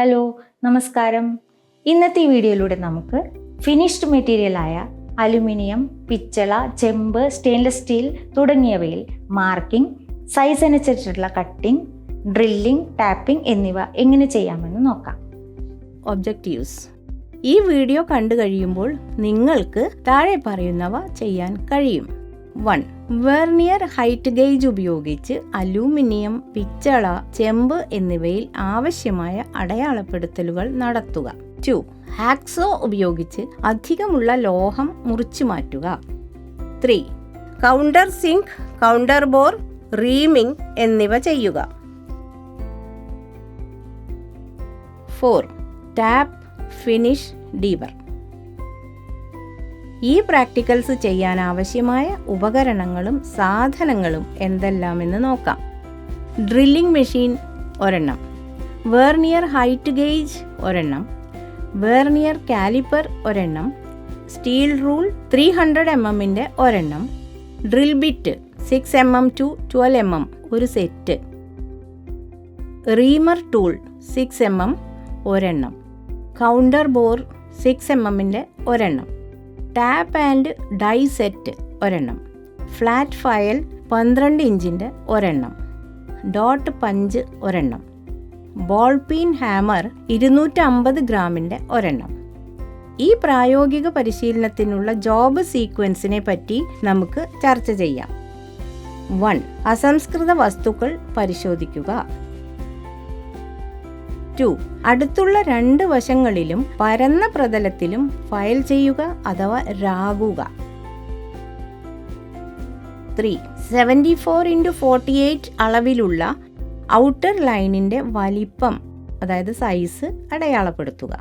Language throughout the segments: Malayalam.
ഹലോ, നമസ്കാരം. ഇന്നത്തെ ഈ വീഡിയോയിലൂടെ നമുക്ക് ഫിനിഷ്ഡ് മെറ്റീരിയലായ അലുമിനിയം, പിച്ചള, ചെമ്പ്, സ്റ്റെയിൻലെസ് സ്റ്റീൽ തുടങ്ങിയവയിൽ മാർക്കിംഗ്, സൈസ് അനുസരിച്ചുള്ള കട്ടിംഗ്, ഡ്രില്ലിംഗ്, ടാപ്പിംഗ് എന്നിവ എങ്ങനെ ചെയ്യാമെന്ന് നോക്കാം. ഒബ്ജക്റ്റീവ്സ്. ഈ വീഡിയോ കണ്ടു കഴിയുമ്പോൾ നിങ്ങൾക്ക് താഴെ പറയുന്നവ ചെയ്യാൻ കഴിയും. 1. വെർനിയർ ഹൈറ്റ് ഗേജ് ഉപയോഗിച്ച് അലൂമിനിയം, പിച്ചള, ചെമ്പ് എന്നിവയിൽ ആവശ്യമായ അടയാളപ്പെടുത്തലുകൾ നടത്തുക. 2. ഹാക്സോ ഉപയോഗിച്ച് അധികമുള്ള ലോഹം മുറിച്ചു മാറ്റുക. 3. Countersink, counterbore, reaming എന്നിവ ചെയ്യുക. 4. Tap, finish, deburr. ഈ പ്രാക്ടിക്കൽസ് ചെയ്യാൻ ആവശ്യമായ ഉപകരണങ്ങളും സാധനങ്ങളും എന്തെല്ലാമെന്ന് നോക്കാം. ഡ്രില്ലിംഗ് മെഷീൻ ഒരെണ്ണം, വെർനിയർ ഹൈറ്റ് ഗേജ് ഒരെണ്ണം, വെർനിയർ കാലിപ്പർ ഒരെണ്ണം, സ്റ്റീൽ റൂൾ 300 mm ഒരെണ്ണം, drill bit 6 mm to 12 mm ഒരു സെറ്റ്, റീമർ ടൂൾ 6 mm ഒരെണ്ണം, കൗണ്ടർ ബോർ 6 mm ഒരെണ്ണം, ടാപ്പ് ആൻഡ് ഡൈ സെറ്റ് ഒരെണ്ണം, ഫ്ലാറ്റ് ഫയൽ 12 ഇഞ്ചിൻ്റെ ഒരെണ്ണം, ഡോട്ട് പഞ്ച് ഒരെണ്ണം, ബോൾ പീൻ ഹാമർ 250 ഗ്രാമിൻ്റെ ഒരെണ്ണം. ഈ പ്രായോഗിക പരിശീലനത്തിനുള്ള ജോബ് സീക്വൻസിനെ പറ്റി നമുക്ക് ചർച്ച ചെയ്യാം. 1. അസംസ്കൃത വസ്തുക്കൾ പരിശോധിക്കുക. 2. അടുത്തുള്ള 2 വശങ്ങളിലും പരന്ന പ്രതലത്തിലും ഫയൽ ചെയ്യുക അഥവാ രാകുക. 3. 74x48 അളവിലുള്ള ഔട്ടർ ലൈനിന്റെ വലിപ്പം അതായത് സൈസ് അടയാളപ്പെടുത്തുക.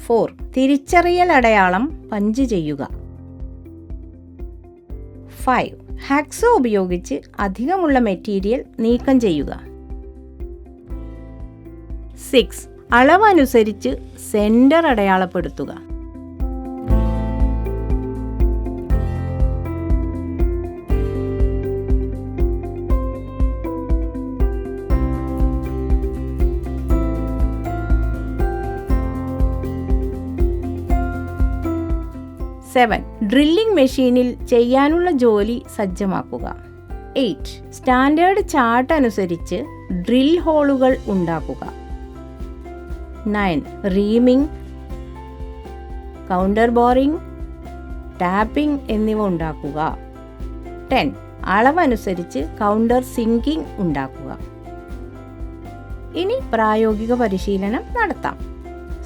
4. തിരിച്ചറിയൽ അടയാളം പഞ്ച് ചെയ്യുക. 5. ഹാക്സോ ഉപയോഗിച്ച് അധികമുള്ള മെറ്റീരിയൽ നീക്കം ചെയ്യുക. 6. അളവനുസരിച്ച് സെന്റർ അടയാളപ്പെടുത്തുക. 7. ഡ്രില്ലിംഗ് മെഷീനിൽ ചെയ്യാനുള്ള ജോലി സജ്ജമാക്കുക. 8. സ്റ്റാൻഡേർഡ് ചാർട്ട് അനുസരിച്ച് ഡ്രിൽ ഹോളുകൾ ഉണ്ടാക്കുക. 9. റീമിംഗ്, കൗണ്ടർ ബോറിംഗ്, ടാപ്പിംഗ് എന്നിവ ഉണ്ടാക്കുക. 10. അളവനുസരിച്ച് കൗണ്ടർ സിങ്കിങ് ഉണ്ടാക്കുക. ഇനി പ്രായോഗിക പരിശീലനം നടത്താം.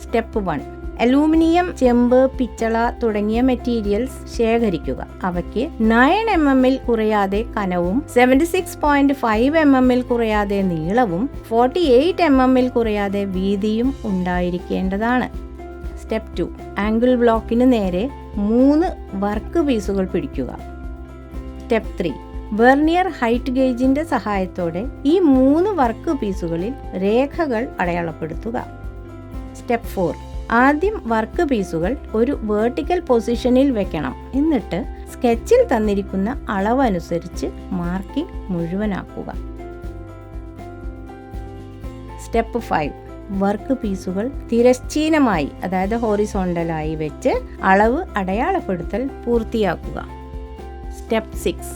സ്റ്റെപ്പ് 1. അലൂമിനിയം, ചെമ്പ്, പിച്ചള തുടങ്ങിയ മെറ്റീരിയൽസ് ശേഖരിക്കുക. അവയ്ക്ക് 9 mm കുറയാതെ കനവും 76.5 mm കുറയാതെ നീളവും 48 mm കുറയാതെ വീതിയും ഉണ്ടായിരിക്കേണ്ടതാണ്. സ്റ്റെപ്പ് 2. ആംഗിൾ ബ്ലോക്കിന് നേരെ 3 വർക്ക് പീസുകൾ പിടിക്കുക. സ്റ്റെപ്പ് 3. വെർനിയർ ഹൈറ്റ് ഗേജിന്റെ സഹായത്തോടെ ഈ 3 വർക്ക് പീസുകളിൽ രേഖകൾ അടയാളപ്പെടുത്തുക. സ്റ്റെപ്പ് 4. ആദ്യം വർക്ക് പീസുകൾ ഒരു വെർട്ടിക്കൽ പൊസിഷനിൽ വെക്കണം. എന്നിട്ട് സ്കെച്ചിൽ തന്നിരിക്കുന്ന അളവനുസരിച്ച് മാർക്കിംഗ് മുഴുവനാക്കുക. സ്റ്റെപ്പ് 5. വർക്ക് പീസുകൾ തിരശ്ചീനമായി അതായത് ഹോറിസോണ്ടലായി വെച്ച് അളവ് അടയാളപ്പെടുത്തൽ പൂർത്തിയാക്കുക. സ്റ്റെപ്പ് 6.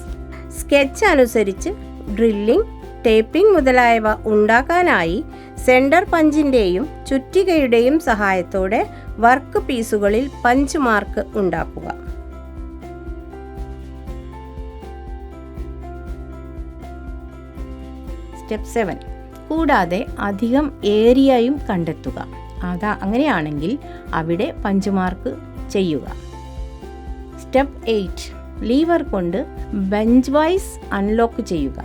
സ്കെച്ച് അനുസരിച്ച് ഡ്രില്ലിംഗ്, ടേപ്പിംഗ് മുതലായവ ഉണ്ടാക്കാനായി സെന്റർ പഞ്ചിന്റെയും ചുറ്റികയുടെയും സഹായത്തോടെ വർക്ക് പീസുകളിൽ പഞ്ച് മാർക്ക് ഉണ്ടാക്കുക. സ്റ്റെപ്പ് 7. കൂടാതെ അധികം ഏരിയയും കണ്ടെത്തുക. അങ്ങനെയാണെങ്കിൽ അവിടെ പഞ്ച് മാർക്ക് ചെയ്യുക. സ്റ്റെപ്പ് 8. ലീവർ കൊണ്ട് ബെഞ്ച് വൈസ് അൺലോക്ക് ചെയ്യുക.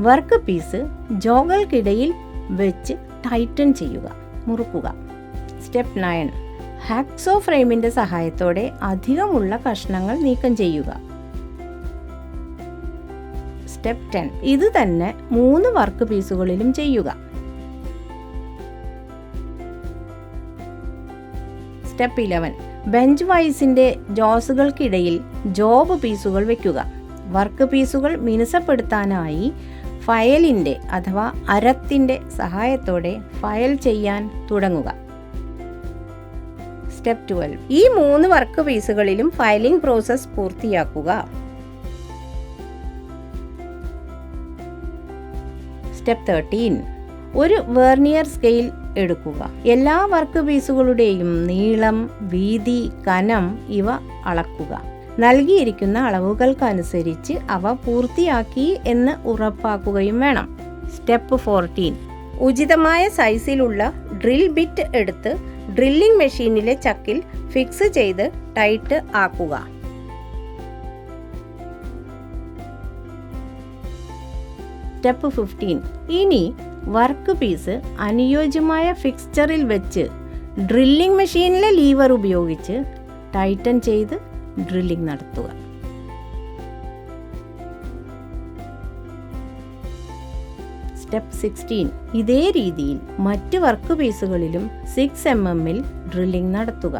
വർക്ക് പീസ് ജോകൾക്കിടയിൽ വെച്ച് ടൈറ്റൻ ചെയ്യുക, മുറുക്കുക. സ്റ്റെപ്പ് 9. ഹാക്സോ ഫ്രെയിമിന്റെ സഹായത്തോടെ അധികമുള്ള കഷ്ണങ്ങൾ നീക്കം ചെയ്യുക. സ്റ്റെപ്പ് 10. ഇത് തന്നെ 3 വർക്ക് പീസുകളിലും ചെയ്യുക. സ്റ്റെപ്പ് 11. ബെഞ്ച് വൈസിന്റെ ജോസുകൾക്കിടയിൽ ജോബ് പീസുകൾ വയ്ക്കുക. വർക്ക് പീസുകൾ മിനുസപ്പെടുത്താനായി ഫയലിൻ്റെ അഥവാ അരത്തിൻ്റെ സഹായത്തോടെ ഫയൽ ചെയ്യാൻ തുടങ്ങുക. സ്റ്റെപ്പ് 12. ഈ 3 വർക്ക് പീസുകളിലും ഫയലിംഗ് പ്രോസസ്സ് പൂർത്തിയാക്കുക. സ്റ്റെപ്പ് 13. ഒരു വെർനിയർ സ്കെയിൽ എടുക്കുക. എല്ലാ വർക്ക് പീസുകളുടെയും നീളം, വീതി, കനം ഇവ അളക്കുക. നൽകിയിരിക്കുന്ന അളവുകൾക്കനുസരിച്ച് അവ പൂർത്തിയാക്കി എന്ന് ഉറപ്പാക്കുകയും വേണം. സ്റ്റെപ്പ് 14. ഉചിതമായ സൈസിലുള്ള ഡ്രിൽ ബിറ്റ് എടുത്ത് ഡ്രില്ലിംഗ് മെഷീനിലെ ചക്കിൽ ഫിക്സ് ചെയ്ത് ടൈറ്റ് ആക്കുക. സ്റ്റെപ്പ് 15. ഇനി വർക്ക് പീസ് അനുയോജ്യമായ ഫിക്സ്ചറിൽ വെച്ച് ഡ്രില്ലിംഗ് മെഷീനിലെ ലീവർ ഉപയോഗിച്ച് ടൈറ്റൻ ചെയ്ത് ഡ്രില്ലിംഗ് നടത്തുക. സ്റ്റെപ്പ് 16. ഇതേ രീതിയിൽ മറ്റ് വർക്ക് പീസുകളിലും 6 mm ഡ്രില്ലിംഗ് നടത്തുക.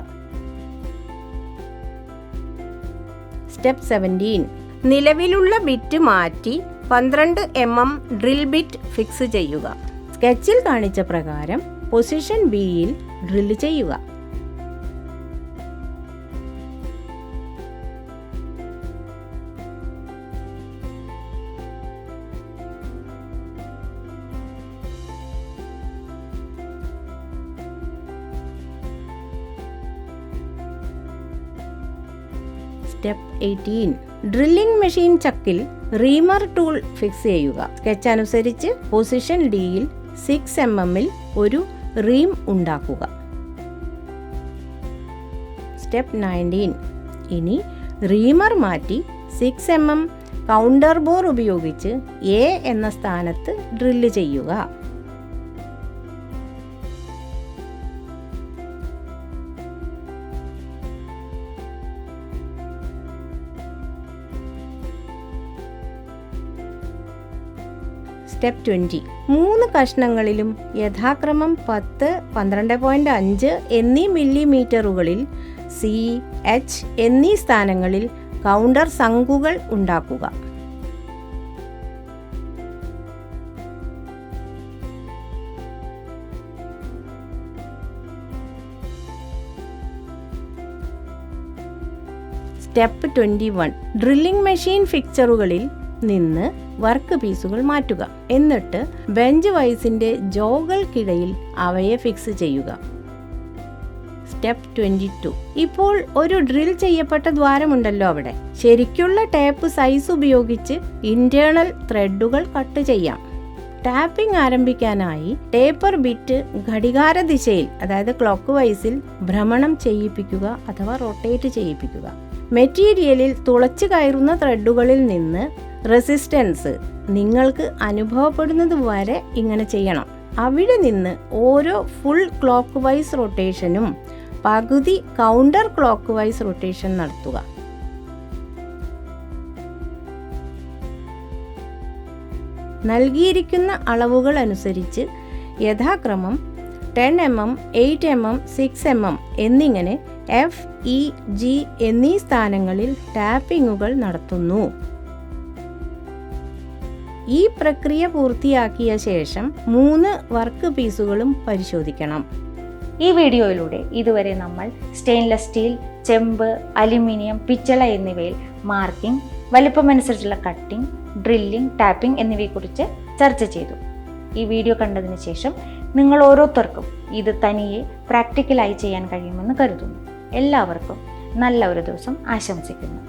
സ്റ്റെപ്പ് 17. നിലവിലുള്ള ബിറ്റ് മാറ്റി 12 mm ഡ്രിൽ ബിറ്റ് ഫിക്സ് ചെയ്യുക. സ്കെച്ചിൽ കാണിച്ച പ്രകാരം പൊസിഷൻ ബിയിൽ ഡ്രില്ല് ചെയ്യുക. സ്റ്റെപ്പ് 18. ഡ്രില്ലിംഗ് മെഷീൻ ചക്കിൽ റീമർ ടൂൾ ഫിക്സ് ചെയ്യുക. സ്കെച്ച് അനുസരിച്ച് പൊസിഷൻ ഡിയിൽ 6 mm ഒരു റീം ഉണ്ടാക്കുക. സ്റ്റെപ്പ് 19. ഇനി റീമർ മാറ്റി 6 mm കൗണ്ടർ ബോർ ഉപയോഗിച്ച് എ എന്ന സ്ഥാനത്ത് ഡ്രില്ല് ചെയ്യുക. സ്റ്റെപ്പ് 20. 3 കഷ്ണങ്ങളിലും യഥാക്രമം 10, 12.5 എന്നീ മില്ലിമീറ്ററുകളിൽ സി, എച്ച് എന്നീ സ്ഥാനങ്ങളിൽ കൗണ്ടർ ശംഖുകൾ ഉണ്ടാക്കുക. സ്റ്റെപ്പ് 21. ഡ്രില്ലിംഗ് മെഷീൻ ഫിക്ചറുകളിൽ നിന്ന് വർക്ക് പീസുകൾ മാറ്റുക. എന്നിട്ട് ബെഞ്ച് വൈസിന്റെ ജോകൾക്കിടയിൽ അവയെ ഫിക്സ് ചെയ്യുക. സ്റ്റെപ്പ് 22. ഇപ്പോൾ ഒരു ഡ്രിൽ ചെയ്യപ്പെട്ട ദ്വാരമുണ്ടല്ലോ അവിടെ. ശരിക്കുള്ള ടേപ്പ് സൈസ് ഉപയോഗിച്ച് ഇന്റേണൽ ത്രെഡുകൾ കട്ട് ചെയ്യാം. ടാപ്പിംഗ് ആരംഭിക്കാനായി ടേപ്പർ ബിറ്റ് ഘടികാര ദിശയിൽ, അതായത് ക്ലോക്ക് വൈസിൽ ഭ്രമണം ചെയ്യിപ്പിക്കുക അഥവാ റൊട്ടേറ്റ് ചെയ്യിപ്പിക്കുക. മെറ്റീരിയലിൽ തുളച്ചു കയറുന്ന ത്രെഡുകളിൽ നിന്ന് റെസിസ്റ്റൻസ് നിങ്ങൾക്ക് അനുഭവപ്പെടുന്നത് വരെ ഇങ്ങനെ ചെയ്യണം. അവിടെ നിന്ന് ഓരോ ഫുൾ ക്ലോക്ക് വൈസ് റൊട്ടേഷനും പകുതി കൗണ്ടർ ക്ലോക്ക് വൈസ് റൊട്ടേഷൻ നടത്തുക. നൽകിയിരിക്കുന്ന അളവുകൾ അനുസരിച്ച് യഥാക്രമം 10 mm, 8 mm, 6 mm എന്നിങ്ങനെ എഫ്, ഇ, ജി എന്നീ സ്ഥാനങ്ങളിൽ ടാപ്പിങ്ങുകൾ നടത്തുന്നു. ഈ പ്രക്രിയ പൂർത്തിയാക്കിയ ശേഷം 3 വർക്ക് പീസുകളും പരിശോധിക്കണം. ഈ വീഡിയോയിലൂടെ ഇതുവരെ നമ്മൾ സ്റ്റെയിൻലെസ് സ്റ്റീൽ, ചെമ്പ്, അലുമിനിയം, പിച്ചള എന്നിവയിൽ മാർക്കിംഗ്, വലിപ്പമനുസരിച്ചുള്ള കട്ടിംഗ്, ഡ്രില്ലിംഗ്, ടാപ്പിംഗ് എന്നിവയെക്കുറിച്ച് ചർച്ച ചെയ്തു. ഈ വീഡിയോ കണ്ടതിന് ശേഷം നിങ്ങൾ ഓരോരുത്തർക്കും ഇത് തനിയെ പ്രാക്ടിക്കലായി ചെയ്യാൻ കഴിയുമെന്ന് കരുതുന്നു. എല്ലാവർക്കും നല്ല ഒരു ദിവസം ആശംസിക്കുന്നു.